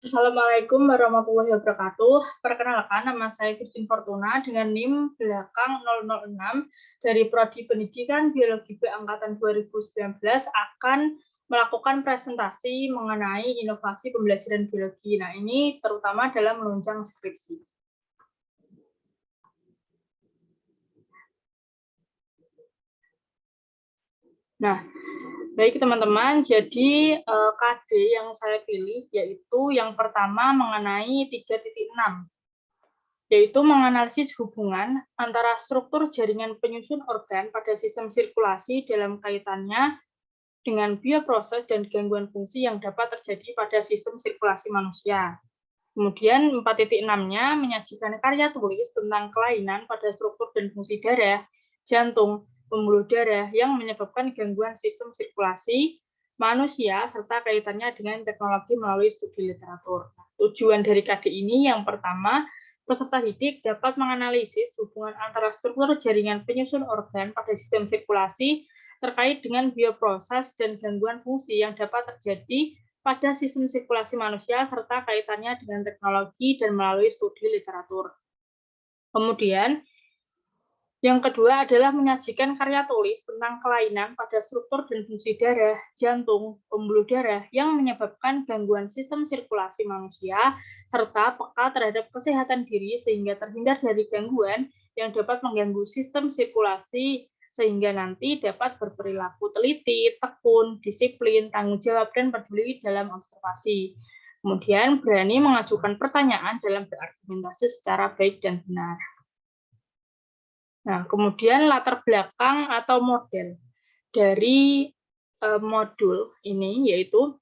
Assalamualaikum warahmatullahi wabarakatuh. Perkenalkan, nama saya Christine Fortuna dengan NIM belakang 006 dari Prodi Pendidikan Biologi B Angkatan 2019 akan melakukan presentasi mengenai inovasi pembelajaran biologi. Nah, ini terutama dalam menunjang skripsi. Nah, baik teman-teman, jadi KD yang saya pilih yaitu yang pertama mengenai 3.6, yaitu menganalisis hubungan antara struktur jaringan penyusun organ pada sistem sirkulasi dalam kaitannya dengan bioproses dan gangguan fungsi yang dapat terjadi pada sistem sirkulasi manusia. Kemudian 4.6-nya menyajikan karya tulis tentang kelainan pada struktur dan fungsi darah, jantung, pembuluh darah yang menyebabkan gangguan sistem sirkulasi manusia serta kaitannya dengan teknologi melalui studi literatur. Tujuan dari KD ini yang pertama, peserta didik dapat menganalisis hubungan antara struktur jaringan penyusun organ pada sistem sirkulasi terkait dengan bioproses dan gangguan fungsi yang dapat terjadi pada sistem sirkulasi manusia serta kaitannya dengan teknologi dan melalui studi literatur. Kemudian, yang kedua adalah menyajikan karya tulis tentang kelainan pada struktur dan fungsi darah, jantung, pembuluh darah yang menyebabkan gangguan sistem sirkulasi manusia, serta peka terhadap kesehatan diri sehingga terhindar dari gangguan yang dapat mengganggu sistem sirkulasi sehingga nanti dapat berperilaku teliti, tekun, disiplin, tanggung jawab, dan peduli dalam observasi. Kemudian berani mengajukan pertanyaan dalam berargumentasi secara baik dan benar. Nah, kemudian latar belakang atau model dari modul ini yaitu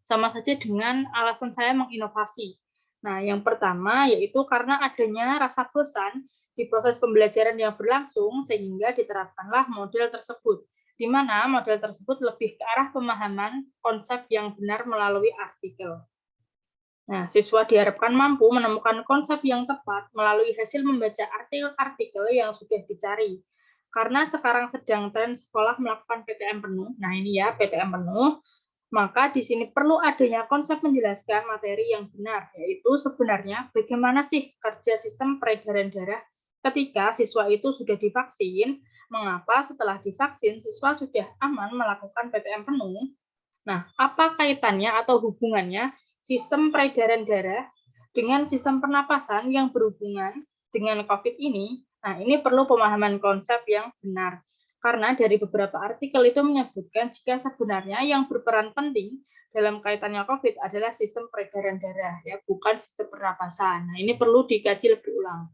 sama saja dengan alasan saya menginovasi. Nah, yang pertama yaitu karena adanya rasa bosan di proses pembelajaran yang berlangsung sehingga diterapkanlah model tersebut, di mana model tersebut lebih ke arah pemahaman konsep yang benar melalui artikel. Nah, siswa diharapkan mampu menemukan konsep yang tepat melalui hasil membaca artikel-artikel yang sudah dicari. Karena sekarang sedang tren sekolah melakukan PTM penuh, nah ini ya PTM penuh, maka di sini perlu adanya konsep menjelaskan materi yang benar, yaitu sebenarnya bagaimana sih kerja sistem peredaran darah ketika siswa itu sudah divaksin, mengapa setelah divaksin siswa sudah aman melakukan PTM penuh. Nah, apa kaitannya atau hubungannya sistem peredaran darah dengan sistem pernapasan yang berhubungan dengan COVID ini? Nah, ini perlu pemahaman konsep yang benar. Karena dari beberapa artikel itu menyebutkan jika sebenarnya yang berperan penting dalam kaitannya COVID adalah sistem peredaran darah, ya, bukan sistem pernapasan. Nah, ini perlu dikaji lebih ulang.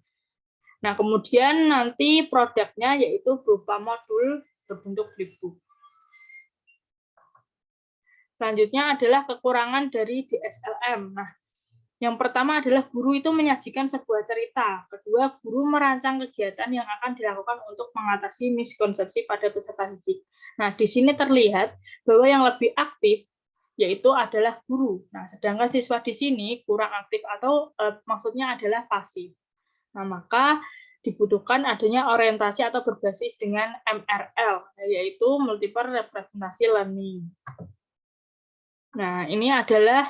Nah, kemudian nanti produknya yaitu berupa modul berbentuk flipbook. Selanjutnya adalah kekurangan dari DSLM. Nah, yang pertama adalah guru itu menyajikan sebuah cerita. Kedua, guru merancang kegiatan yang akan dilakukan untuk mengatasi miskonsepsi pada peserta didik. Nah, di sini terlihat bahwa yang lebih aktif yaitu adalah guru. Nah, sedangkan siswa di sini kurang aktif atau maksudnya adalah pasif. Nah, maka dibutuhkan adanya orientasi atau berbasis dengan MRL, yaitu multiple representasi learning. Nah, ini adalah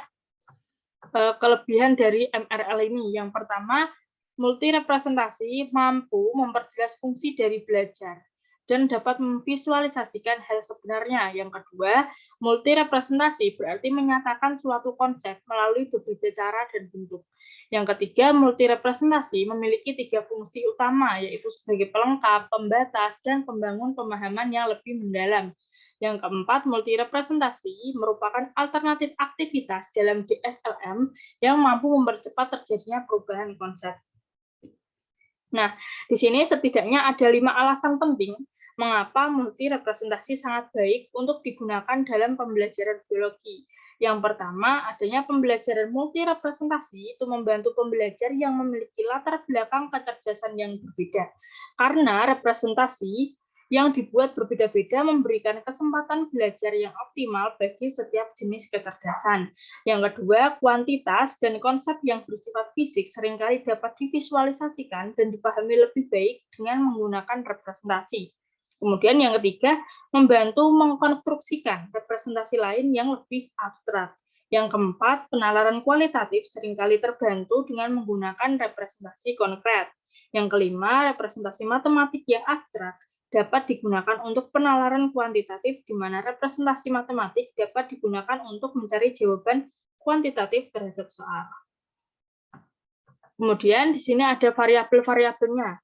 kelebihan dari MRL ini. Yang pertama, multi representasi mampu memperjelas fungsi dari belajar dan dapat memvisualisasikan hal sebenarnya. Yang kedua, multi representasi berarti menyatakan suatu konsep melalui beberapa cara dan bentuk. Yang ketiga, multi representasi memiliki 3 fungsi utama, yaitu sebagai pelengkap, pembatas, dan pembangun pemahaman yang lebih mendalam. Yang keempat, multi representasi merupakan alternatif aktivitas dalam DSLM yang mampu mempercepat terjadinya perubahan konsep. Nah, di sini setidaknya ada 5 alasan penting mengapa multi representasi sangat baik untuk digunakan dalam pembelajaran biologi. Yang pertama, adanya pembelajaran multi representasi itu membantu pembelajar yang memiliki latar belakang kecerdasan yang berbeda. Karena representasi yang dibuat berbeda-beda memberikan kesempatan belajar yang optimal bagi setiap jenis kecerdasan. Yang kedua, kuantitas dan konsep yang bersifat fisik seringkali dapat divisualisasikan dan dipahami lebih baik dengan menggunakan representasi. Kemudian yang ketiga, membantu mengkonstruksikan representasi lain yang lebih abstrak. Yang keempat, penalaran kualitatif seringkali terbantu dengan menggunakan representasi konkret. Yang kelima, representasi matematik yang abstrak dapat digunakan untuk penalaran kuantitatif, di mana representasi matematik dapat digunakan untuk mencari jawaban kuantitatif terhadap soal. Kemudian di sini ada variabel-variabelnya.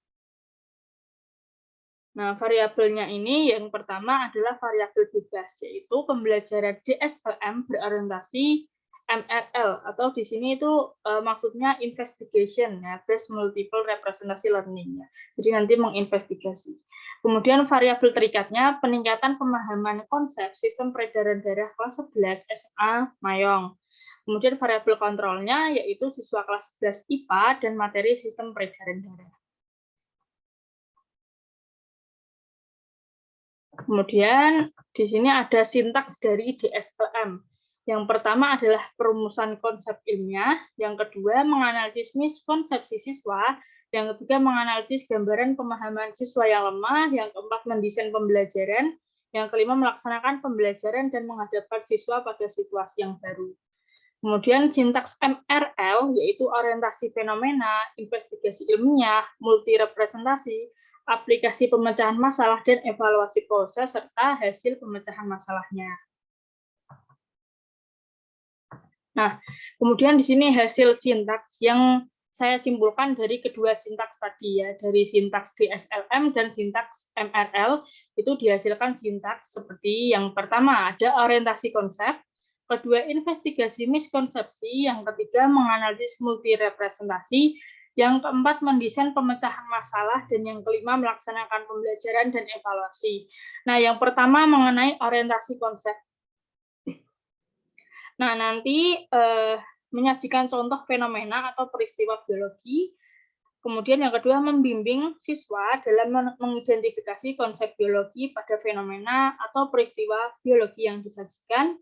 Nah, variabelnya ini yang pertama adalah variabel bebas, yaitu pembelajaran DSLM berorientasi MRL, atau di sini itu maksudnya investigation, ya, based multiple representasi learning. Ya. Jadi nanti menginvestigasi. Kemudian variabel terikatnya peningkatan pemahaman konsep sistem peredaran darah kelas 11 SMA Mayong. Kemudian variabel kontrolnya yaitu siswa kelas 11 IPA dan materi sistem peredaran darah. Kemudian di sini ada sintaks dari DSLM. Yang pertama adalah perumusan konsep ilmiah, yang kedua menganalisis miskonsepsi siswa, yang ketiga menganalisis gambaran pemahaman siswa yang lemah, yang keempat mendesain pembelajaran, yang kelima melaksanakan pembelajaran dan menghadapkan siswa pada situasi yang baru. Kemudian sintaks MRL, yaitu orientasi fenomena, investigasi ilmiah, multirepresentasi, aplikasi pemecahan masalah, dan evaluasi proses, serta hasil pemecahan masalahnya. Nah, kemudian di sini hasil sintaks yang saya simpulkan dari kedua sintaks tadi, ya, dari sintaks DSLM dan sintaks MRL, itu dihasilkan sintaks seperti yang pertama, ada orientasi konsep, kedua investigasi miskonsepsi, yang ketiga menganalisis multirepresentasi, yang keempat mendesain pemecahan masalah, dan yang kelima melaksanakan pembelajaran dan evaluasi. Nah, yang pertama mengenai orientasi konsep. Nah, nanti menyajikan contoh fenomena atau peristiwa biologi. Kemudian yang kedua, membimbing siswa dalam mengidentifikasi konsep biologi pada fenomena atau peristiwa biologi yang disajikan.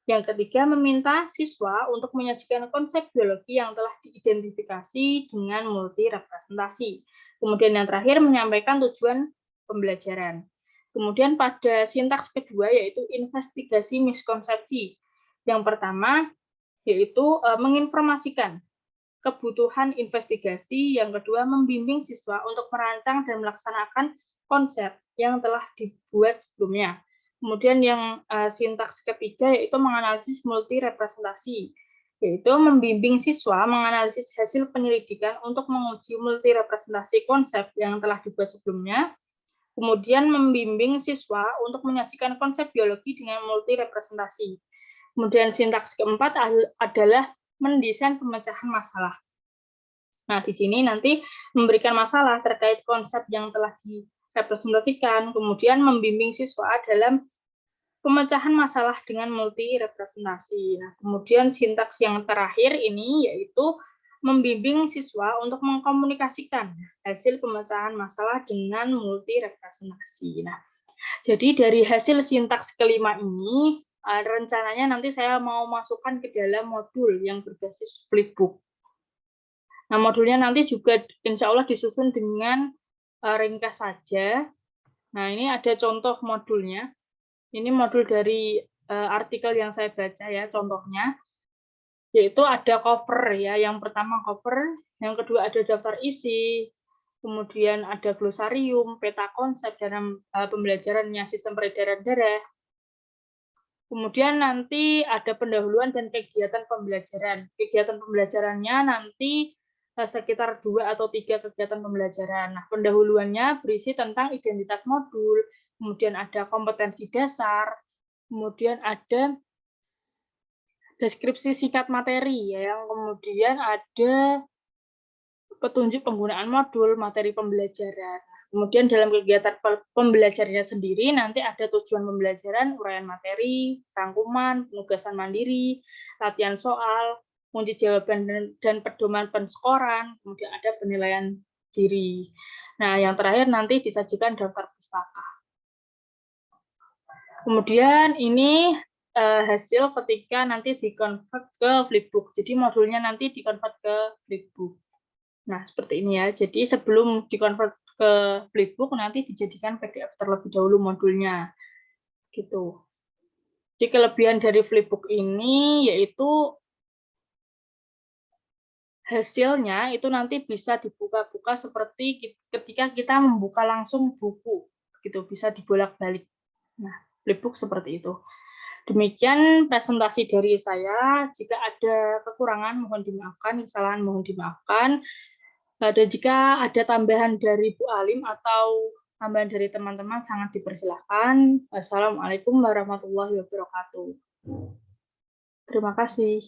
Yang ketiga, meminta siswa untuk menyajikan konsep biologi yang telah diidentifikasi dengan multi representasi. Kemudian yang terakhir, menyampaikan tujuan pembelajaran. Kemudian pada sintaks kedua, yaitu investigasi miskonsepsi. Yang pertama, yaitu menginformasikan kebutuhan investigasi, yang kedua membimbing siswa untuk merancang dan melaksanakan konsep yang telah dibuat sebelumnya. Kemudian yang sintaks ketiga yaitu menganalisis multi representasi, yaitu membimbing siswa menganalisis hasil penyelidikan untuk menguji multi representasi konsep yang telah dibuat sebelumnya. Kemudian membimbing siswa untuk menyajikan konsep biologi dengan multi representasi. Kemudian sintaks keempat adalah mendesain pemecahan masalah. Nah, di sini nanti memberikan masalah terkait konsep yang telah direpresentasikan, kemudian membimbing siswa dalam pemecahan masalah dengan multi representasi. Nah, kemudian sintaks yang terakhir ini yaitu membimbing siswa untuk mengkomunikasikan hasil pemecahan masalah dengan multi representasi. Nah, jadi dari hasil sintaks kelima ini, rencananya nanti saya mau masukkan ke dalam modul yang berbasis flipbook. Nah, modulnya nanti juga insya Allah disusun dengan ringkas saja. Nah, ini ada contoh modulnya. Ini modul dari artikel yang saya baca, ya, contohnya. Yaitu ada cover, ya. Yang pertama cover, yang kedua ada daftar isi, kemudian ada glosarium, peta konsep dalam pembelajarannya sistem peredaran darah. Kemudian nanti ada pendahuluan dan kegiatan pembelajaran. Kegiatan pembelajarannya nanti sekitar 2 atau 3 kegiatan pembelajaran. Nah, pendahuluannya berisi tentang identitas modul, kemudian ada kompetensi dasar, kemudian ada deskripsi singkat materi, ya, yang kemudian ada petunjuk penggunaan modul, materi pembelajaran. Kemudian dalam kegiatan pembelajarannya sendiri nanti ada tujuan pembelajaran, uraian materi, rangkuman, penugasan mandiri, latihan soal, kunci jawaban dan pedoman penskoran, kemudian ada penilaian diri. Nah, yang terakhir nanti disajikan daftar pustaka. Kemudian ini hasil ketika nanti dikonvert ke flipbook. Jadi modulnya nanti dikonvert ke flipbook. Nah, seperti ini, ya. Jadi sebelum dikonvert ke flipbook nanti dijadikan PDF terlebih dahulu modulnya. Gitu. Jadi kelebihan dari Flipbook ini yaitu hasilnya itu nanti bisa dibuka-buka seperti ketika kita membuka langsung buku, gitu, bisa dibolak-balik. Nah, Flipbook seperti itu. Demikian presentasi dari saya. Jika ada kekurangan mohon dimaafkan, kesalahan mohon dimaafkan. Dan jika ada tambahan dari Bu Alim atau tambahan dari teman-teman sangat dipersilahkan. Wassalamualaikum warahmatullahi wabarakatuh. Terima kasih.